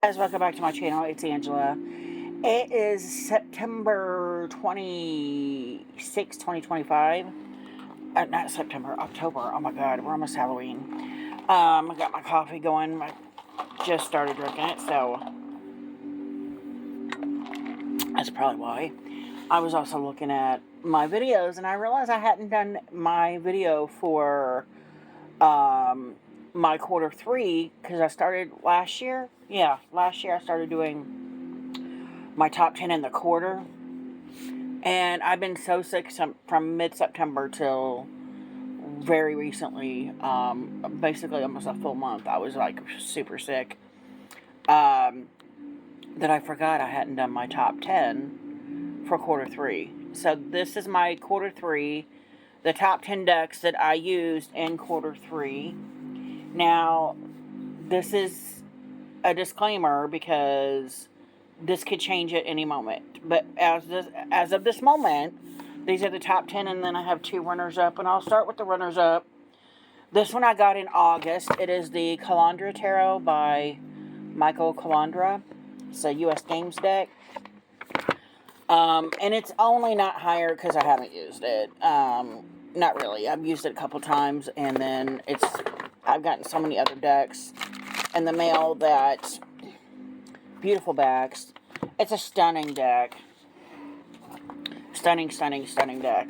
Guys, welcome back to my channel. It's Angela. It is September 26, 2025. Not September, October. Oh my god, we're almost Halloween. I got my coffee going. I just started drinking it, so that's probably why. I was also looking at my videos and I realized I hadn't done my video for my quarter 3 because I started last year. Yeah, last year I started doing my top 10 in the quarter, and I've been so sick from mid-September till very recently, basically almost a full month. I was like super sick, that I forgot I hadn't done my top 10 for quarter 3. So this is my quarter 3, the top 10 decks that I used in quarter 3. Now, this is a disclaimer because this could change at any moment. But as of this moment, these are the top 10, and then I have 2 runners-up, and I'll start with the runners-up. This one I got in August. It is the Kalandra Tarot by Michael Kalandra. It's a U.S. Games deck. And it's only not higher because I haven't used it. Not really. I've used it a couple times, and then I've gotten so many other decks in the mail that... Beautiful backs. It's a stunning deck. Stunning deck.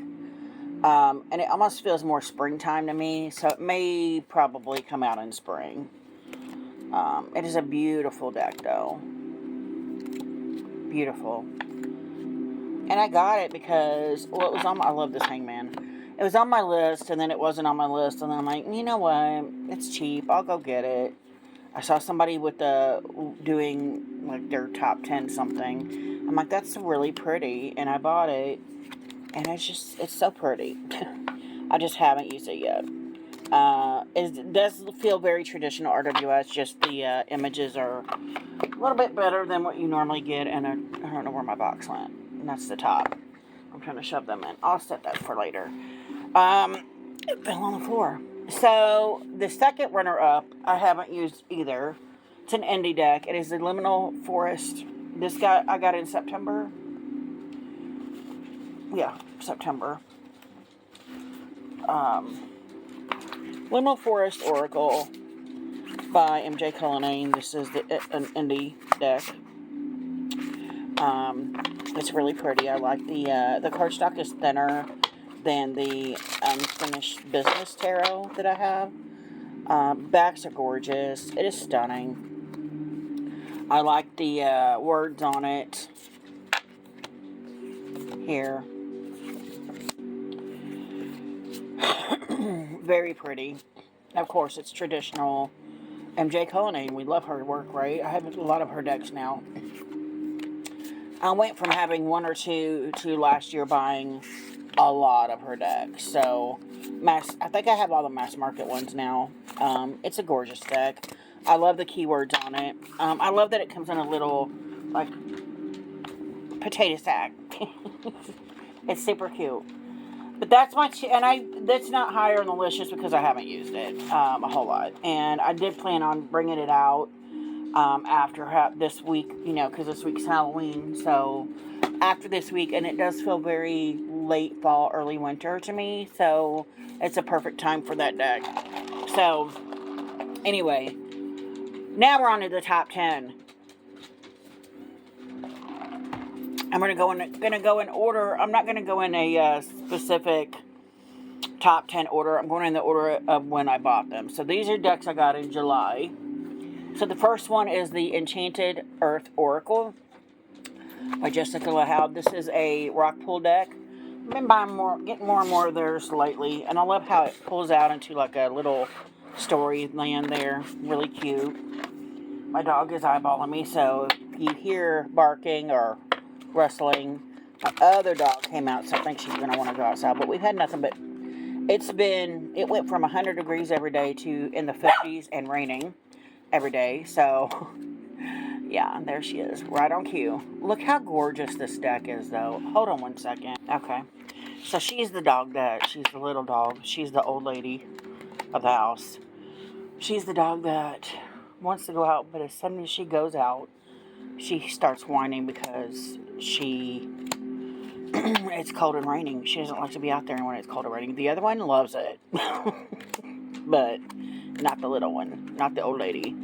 And it almost feels more springtime to me, so it may probably come out in spring. It is a beautiful deck, though. Beautiful. And I got it because, well, it was on I love this Hangman. It was on my list, and then it wasn't on my list, and then I'm like, you know what? It's cheap. I'll go get it. I saw somebody with doing like their top 10 something. I'm like, that's really pretty, and I bought it, and it's so pretty. I just haven't used it yet. It does feel very traditional RWS, just the images are a little bit better than what you normally get, and I don't know where my box went, and that's the top. I'm trying to shove them in. I'll set that for later. It fell on the floor. So, the second runner-up, I haven't used either. It's an indie deck. It is the Liminal Forest. This guy, I got in September. Yeah, September. Liminal Forest Oracle by MJ Cullinane. This is an indie deck. It's really pretty. I like the cardstock is thinner than the Unfinished Business Tarot that I have. Backs are gorgeous. It is stunning. I like the words on it here. Very pretty. Of course, it's traditional. MJ Cullinane, we love her work, right? I have a lot of her decks now. I went from having 1 or 2 to last year buying a lot of her decks. So, I think I have all the mass market ones now. It's a gorgeous deck. I love the keywords on it. I love that it comes in a little, like, potato sack. It's super cute. But that's that's not higher on the list just because I haven't used it a whole lot. And I did plan on bringing it out after this week, because this week's Halloween. So, after this week, and it does feel very late fall, early winter to me. So, it's a perfect time for that deck. So, anyway, now we're on to the top 10. I'm gonna go in order. I'm not gonna go in a specific top 10 order. I'm going in the order of when I bought them. So these are decks I got in July. So the first one is the Enchanted Earth Oracle by Jessica LaHaud. This is a rock pool deck. I've been getting more and more of theirs lately, and I love how it pulls out into like a little story land there. Really cute. My dog is eyeballing me, so if you hear barking or rustling, my other dog came out, so I think she's going to want to go outside. But we've had nothing but... It went from 100 degrees every day to in the 50s and raining every day. So, yeah, there she is, right on cue. Look how gorgeous this deck is, though. Hold on one second. Okay. So she's the dog she's the little dog. She's the old lady of the house. She's the dog that wants to go out, but as soon as she goes out, she starts whining because it's cold and raining. She doesn't like to be out there when it's cold and raining. The other one loves it. But not the little one, not the old lady.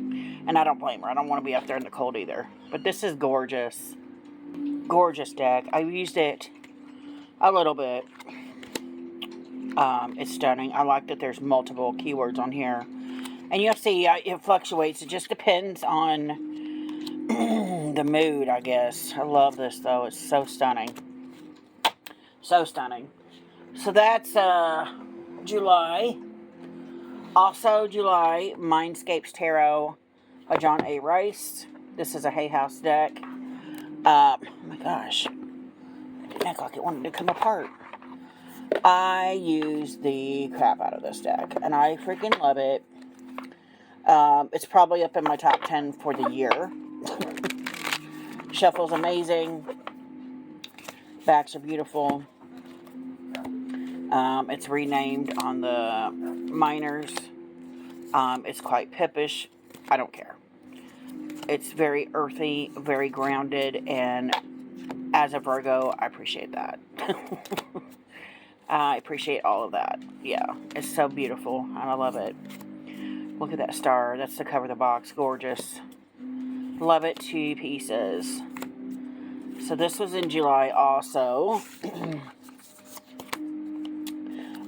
And I don't blame her. I don't want to be out there in the cold either. But this is gorgeous. Gorgeous deck. I've used it a little bit. It's stunning. I like that there's multiple keywords on here. And you'll see it fluctuates. It just depends on the mood, I guess. I love this, though. It's so stunning. So stunning. So that's July. Also July, Mindscapes Tarot by John A. Rice. This is a Hay House deck. Oh my gosh. It didn't act like it wanted to come apart. I use the crap out of this deck, and I freaking love it. It's probably up in my top 10 for the year. Shuffle's amazing. Backs are beautiful. It's renamed on the minors. It's quite pippish. I don't care. It's very earthy, very grounded, and as a Virgo, I appreciate that. I appreciate all of that. Yeah, it's so beautiful, and I love it. Look at that star. That's the cover of the box. Gorgeous. Love it to pieces. So this was in July also.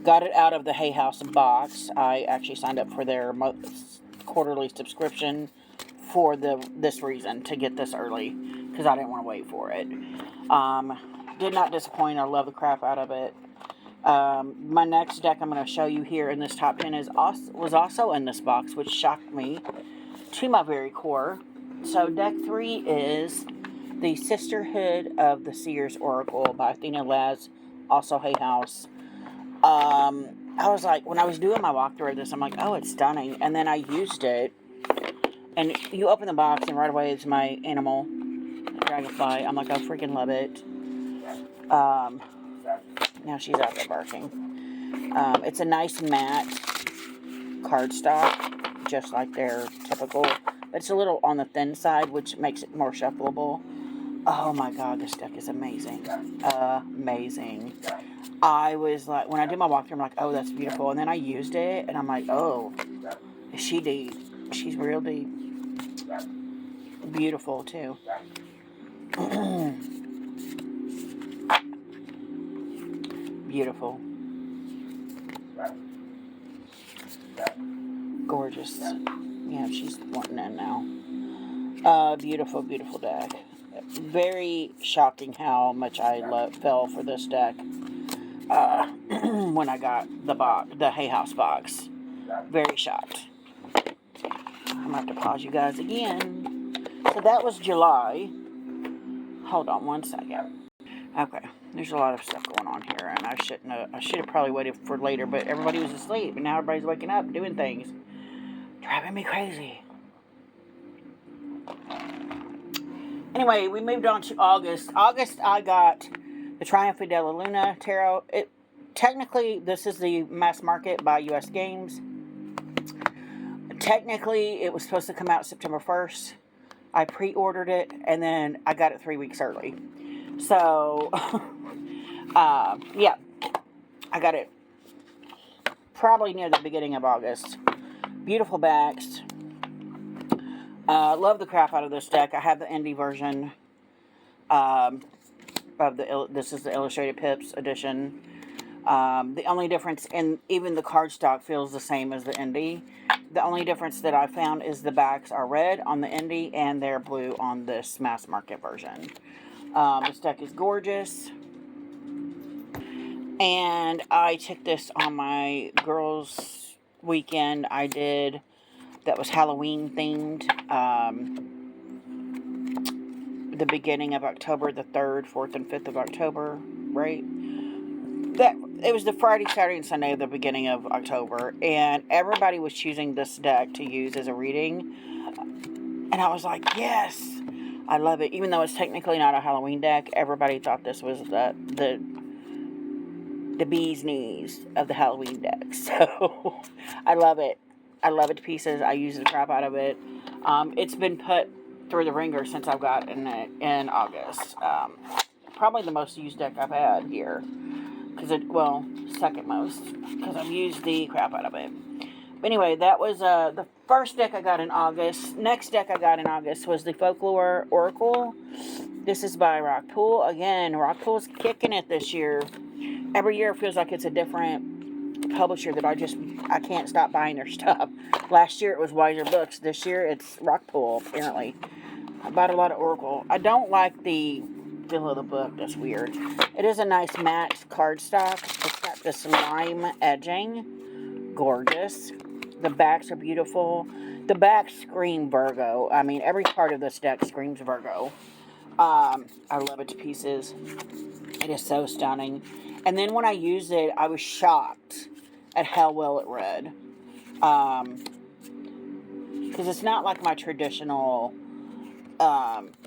Got it out of the Hay House box. I actually signed up for their quarterly subscription for this reason, to get this early, because I didn't want to wait for it. Did not disappoint. I love the crap out of it. My next deck I'm going to show you here in this top 10 was also in this box, which shocked me to my very core. So deck 3 is the Sisterhood of the Seers Oracle by Athena Laz, also Hay House. I was like, when I was doing my walkthrough of this, I'm like, oh, it's stunning. And then I used it, and you open the box, and right away it's my animal, Dragonfly. I'm like, I freaking love it. Now she's out there barking. It's a nice matte cardstock, just like their typical, but it's a little on the thin side, which makes it more shuffleable. Oh my god, this deck is amazing. Amazing. I was like, when I did my walkthrough, I'm like, oh, that's beautiful. And then I used it, and I'm like, oh, is she deep? She's real deep. Beautiful, too. Beautiful. Gorgeous. Yeah, she's wanting in now. Beautiful, beautiful deck. Very shocking how much I fell for this deck when I got the Hay House box. Very shocked. I'm going to have to pause you guys again. So that was July. Hold on one second. Okay, there's a lot of stuff going on here, and I should have probably waited for later, but everybody was asleep, and now everybody's waking up and doing things. Driving me crazy. Anyway, we moved on to August. August, I got the Triumph de la Luna Tarot. Technically, this is the mass market by US Games. Technically, it was supposed to come out September 1st. I pre-ordered it, and then I got it 3 weeks early. So, yeah, I got it probably near the beginning of August. Beautiful backs. Love the crap out of this deck. I have the indie version of this is the Illustrated Pips edition. The only difference, and even the cardstock feels the same as the indie. The only difference that I found is the backs are red on the indie and they're blue on this mass market version. This deck is gorgeous. And I took this on my girls' weekend I did that was Halloween themed. The beginning of October, the 3rd, 4th, and 5th of October, right? It was the Friday, Saturday, and Sunday of the beginning of October, and everybody was choosing this deck to use as a reading, and I was like, yes, I love it. Even though it's technically not a Halloween deck, everybody thought this was the bee's knees of the Halloween deck, so I love it. I love it to pieces. I use the crap out of it. It's been put through the ringer since I've got it in August. Probably the most used deck I've had here. Well, second most. Because I've used the crap out of it. But anyway, that was the first deck I got in August. Next deck I got in August was the Folklore Oracle. This is by Rockpool. Again, Rockpool's kicking it this year. Every year it feels like it's a different publisher that I can't stop buying their stuff. Last year it was Wiser Books. This year it's Rockpool, apparently. I bought a lot of Oracle. I don't like the feel of the book. That's weird. It is a nice matte cardstock. It's got this lime edging. Gorgeous. The backs are beautiful. The backs scream Virgo. I mean, every part of this deck screams Virgo. I love it to pieces. It is so stunning. And then when I used it, I was shocked at how well it read. Because it's not like my traditional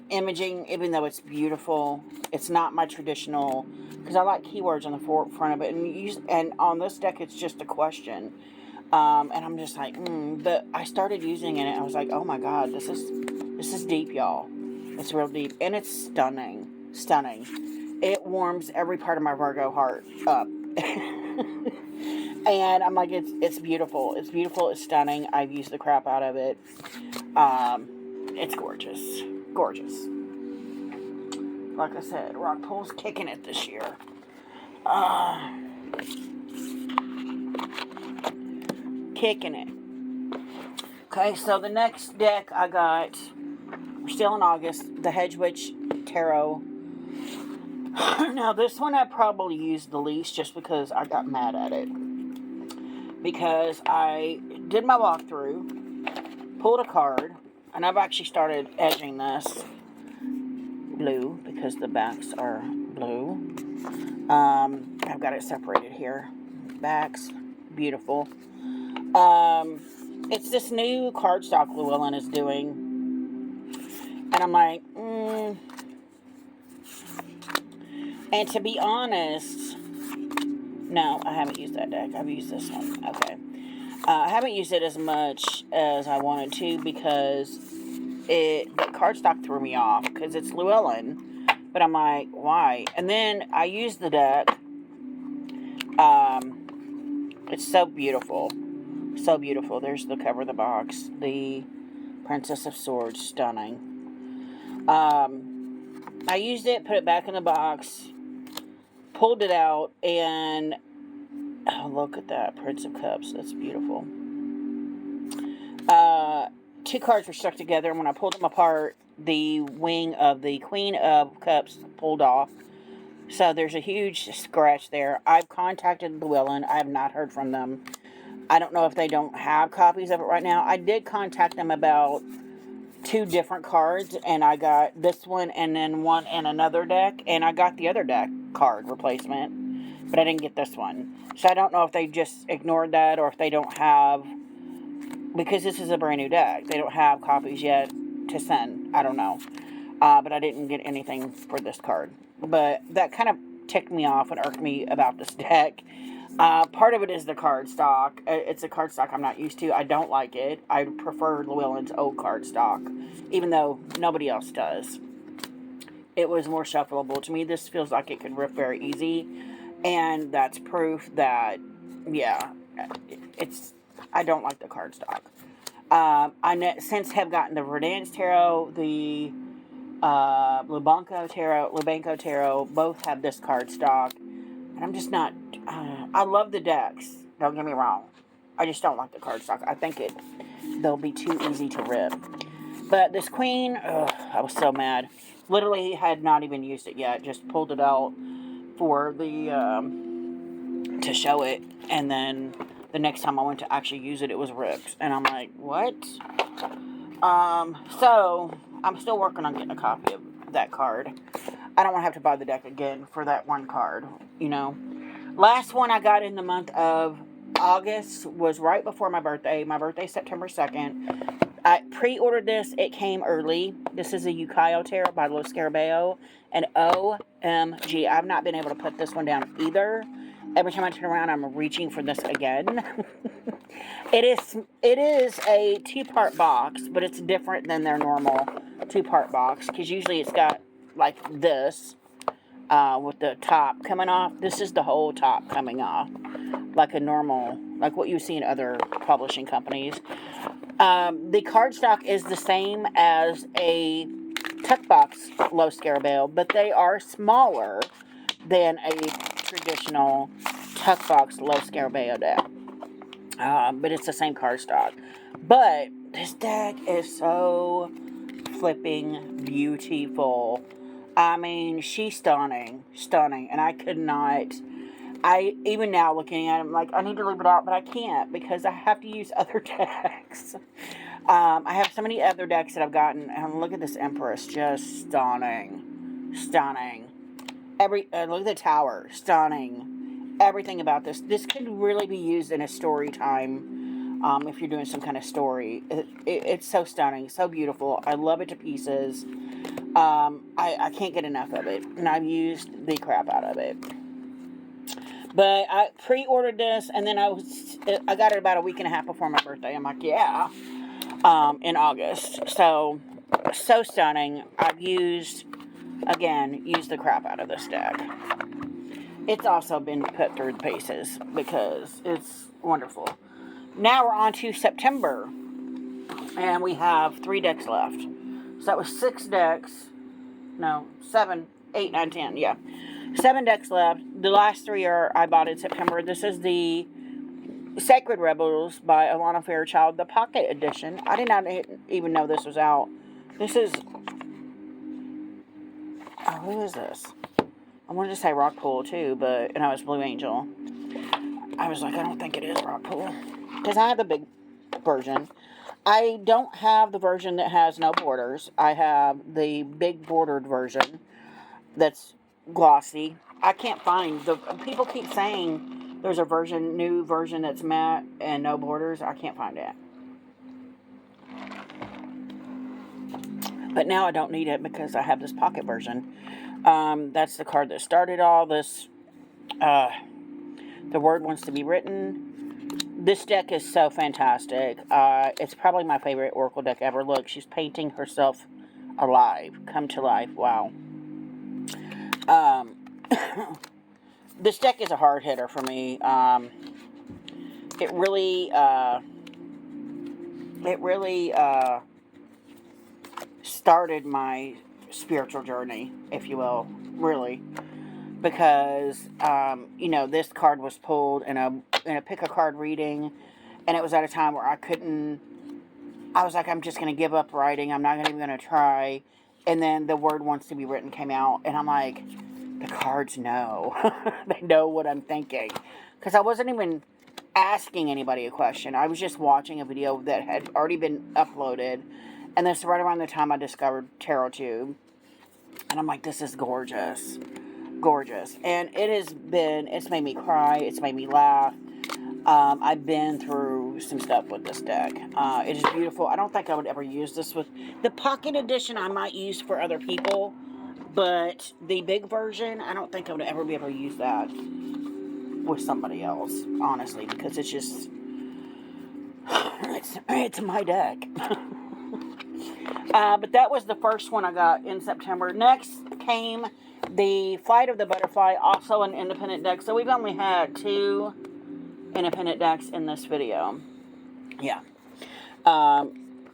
imaging, even though it's beautiful. It's not my traditional, because I like keywords on the front of it. And on this deck, it's just a question. And I'm just like, But I started using it, and I was like, oh my God, this is deep, y'all. It's real deep, and it's stunning. Stunning. It warms every part of my Virgo heart up. And I'm like, it's beautiful. It's beautiful. It's stunning. I've used the crap out of it. It's gorgeous. Gorgeous. Like I said, Rockpool's kicking it this year. Kicking it. Okay, so the next deck I got, we're still in August, the Hedgewitch Tarot. Now, this one I probably used the least just because I got mad at it. Because I did my walkthrough, pulled a card, and I've actually started edging this blue because the backs are blue. I've got it separated here. Backs, beautiful. It's this new cardstock Llewellyn is doing. And I'm like, And to be honest, no, I haven't used that deck. I've used this one. Okay. I haven't used it as much as I wanted to because the cardstock threw me off because it's Llewellyn. But I'm like, why? And then I used the deck. It's so beautiful. So beautiful. There's the cover of the box. The Princess of Swords. Stunning. I used it, put it back in the box, pulled it out, and oh, look at that. Prince of Cups. That's beautiful. Two cards were stuck together, and when I pulled them apart, the wing of the Queen of Cups pulled off. So there's a huge scratch there. I've contacted Llewellyn. I have not heard from them. I don't know if they don't have copies of it right now. I did contact them about 2 different cards, and I got this one and then one in another deck, and I got the other deck card replacement, but I didn't get this one. So I don't know if they just ignored that or if they don't have, because this is a brand new deck, they don't have copies yet to send. I don't know. But I didn't get anything for this card. But that kind of ticked me off and irked me about this deck. Part of it is the cardstock. It's a cardstock I'm not used to. I don't like it. I prefer Llewellyn's old cardstock, even though nobody else does. It was more shuffleable. To me, this feels like it could rip very easy, and that's proof that, yeah, I don't like the cardstock. I since have gotten the Verdance Tarot, the Lubanco Tarot, both have this cardstock. And I'm just not, I love the decks, don't get me wrong. I just don't like the cardstock. I think they'll be too easy to rip. But this Queen, I was so mad. Literally had not even used it yet. Just pulled it out for to show it. And then the next time I went to actually use it, it was ripped. And I'm like, what? So, I'm still working on getting a copy of that card. I don't want to have to buy the deck again for that one card, you know. Last one I got in the month of August was right before my birthday. My birthday's September 2nd. I pre-ordered this. It came early. This is a Ukiyo Tarot by Lo Scarabeo. And OMG, I've not been able to put this one down either. Every time I turn around, I'm reaching for this again. It is a 2-part box, but it's different than their normal 2-part box, because usually it's got like this with the top coming off. This is the whole top coming off, like a normal, like what you see in other publishing companies. The cardstock is the same as a tuck box low Scarabeo, but they are smaller than a traditional tuck box low Scarabeo deck. But it's the same cardstock. But this deck is so flipping beautiful. I mean, she's stunning, and I could not. Even now looking at them, like, I need to leave it out, but I can't because I have to use other decks. I have so many other decks that I've gotten, and look at this Empress, just stunning. Look at the tower, stunning. Everything about this could really be used in a story time, if you're doing some kind of story. It's so stunning, so beautiful. I love it to pieces. I can't get enough of it, and I've used the crap out of it. But I pre-ordered this, and then I got it about a week and a half before my birthday. I'm like, yeah, in August. So stunning. I've used the crap out of this deck. It's also been put through the paces because it's wonderful. Now we're on to September, and we have 3 decks left. So that was 6 decks. No, 7, 8, 9, 10. Yeah. 7 decks left. The last 3 I bought in September. This is the Sacred Rebels by Alana Fairchild, the Pocket Edition. I did not even know this was out. This is... Oh, who is this? I wanted to say Rockpool too, but... And I was Blue Angel. I was like, I don't think it is Rockpool. Because I have the big version. I don't have the version that has no borders. I have the big bordered version that's glossy. I can't find the... People keep saying there's a new version that's matte and no borders. I can't find it. But now I don't need it because I have this pocket version. That's the card that started all this. The Word Wants to Be Written. This deck is so fantastic. It's probably my favorite Oracle deck ever. Look, she's painting herself alive. Come to life. Wow. This deck is a hard hitter for me. It really started my spiritual journey, if you will, really. Because, this card was pulled in a pick-a-card reading, and it was at a time where I was like, I'm just going to give up writing. I'm not even going to try. And then The Word Wants to Be Written came out, and I'm like, the cards know. They know what I'm thinking. Because I wasn't even asking anybody a question. I was just watching a video that had already been uploaded. And this is right around the time I discovered TarotTube. And I'm like, this is gorgeous. Gorgeous. And it's made me cry. It's made me laugh. I've been through some stuff with this deck. It is beautiful. I don't think I would ever use this with... The Pocket Edition I might use for other people. But the big version, I don't think I would ever be able to use that with somebody else, honestly, because it's just... It's my deck. But that was the first one I got in September. Next came the Flight of the Butterfly, also an independent deck. So we've only had 2 independent decks in this video. Yeah.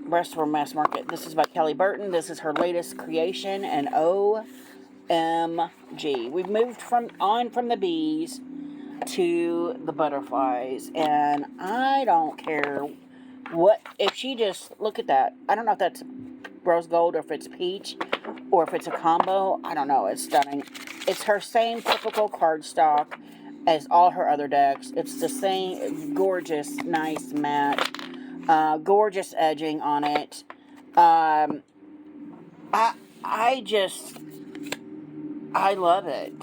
Rest for mass market. This is by Kelly Burton. This is her latest creation, and OMG. We've moved from the bees to the butterflies, and I don't care what, if she just, look at that. I don't know if that's rose gold or if it's peach or if it's a combo. I don't know. It's stunning. It's her same typical cardstock as all her other decks. It's the same gorgeous, nice matte. Gorgeous edging on it. I love it.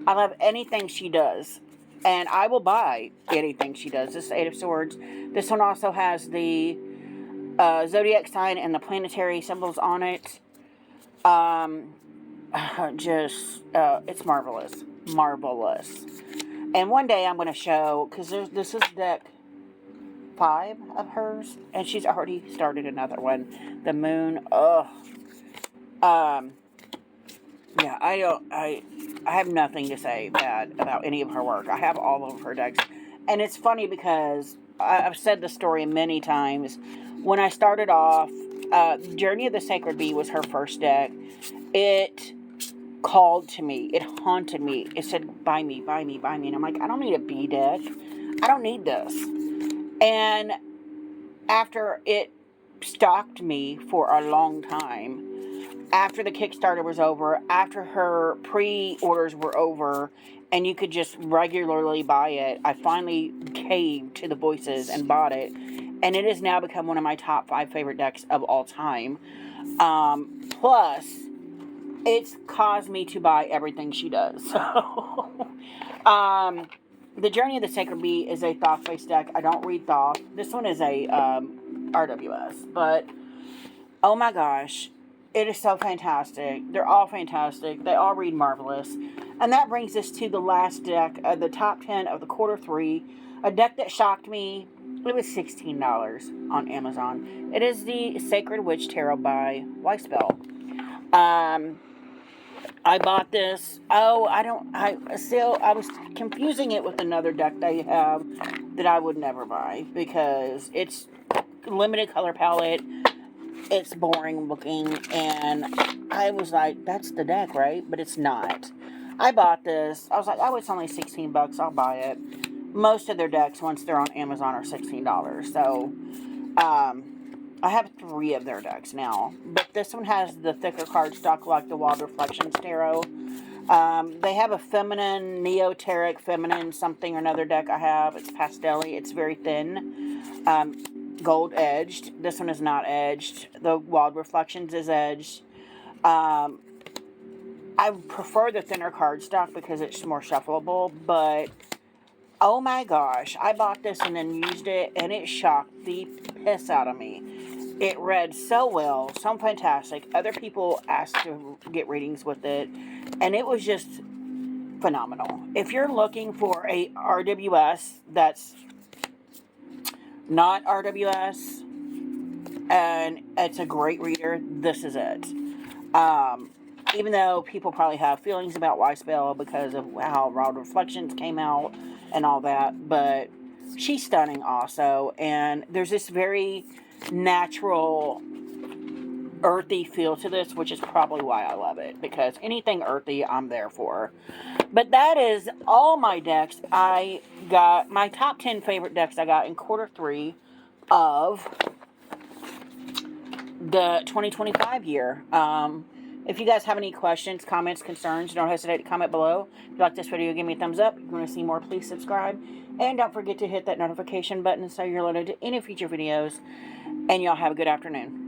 I love anything she does. And I will buy anything she does. This is 8 of Swords. This one also has the zodiac sign and the planetary symbols on it. It's marvelous. Marvelous. And one day I'm going to show, because this is deck 5 of hers, and she's already started another one. The moon, ugh. Yeah, I have nothing to say bad about any of her work. I have all of her decks. And it's funny because I've said the story many times. When I started off, Journey of the Sacred Bee was her first deck. It called to me. It haunted me. It said, buy me, buy me, buy me. And I'm like, I don't need a bee deck. I don't need this. And after it stalked me for a long time, after the Kickstarter was over, after her pre-orders were over, and you could just regularly buy it, I finally caved to the voices and bought it. And it has now become one of my top 5 favorite decks of all time. Plus, it's caused me to buy everything she does. So, the Journey of the Sacred Bee is a Thoth-based deck. I don't read Thoth. This one is a RWS. But, oh my gosh, it is so fantastic. They're all fantastic. They all read marvelous. And that brings us to the last deck of the top 10 of the quarter 3. A deck that shocked me. It was $16 on Amazon. It is the Sacred Witch Tarot by Weispel. I bought this. Oh, I was confusing it with another deck they have that I would never buy because it's limited color palette. It's boring looking, and I was like, that's the deck, right? But it's not. I bought this. I was like, oh, it's only $16. I'll buy it. Most of their decks, once they're on Amazon, are $16. So, I have 3 of their decks now. But this one has the thicker cardstock like the Wild Reflections Tarot. They have a feminine, neoteric, feminine something or another deck I have. It's pastel-y. It's very thin. Gold edged. This one is not edged. The Wild Reflections is edged. I prefer the thinner cardstock because it's more shuffleable, but oh my gosh, I bought this and then used it and it shocked the piss out of me. It read so well, so fantastic. Other people asked to get readings with it, and it was just phenomenal. If you're looking for a RWS that's not RWS and it's a great reader, this is it. Even though people probably have feelings about Weispel because of how Wild Reflections came out and all that, but she's stunning also, and there's this very natural earthy feel to this, which is probably why I love it, because anything earthy I'm there for. But that is all my decks. I got my top 10 favorite decks I got in quarter 3 of the 2025 year. If you guys have any questions, comments, concerns, don't hesitate to comment below. If you like this video, give me a thumbs up. If you want to see more, please subscribe. And don't forget to hit that notification button so you're alerted to any future videos. And y'all have a good afternoon.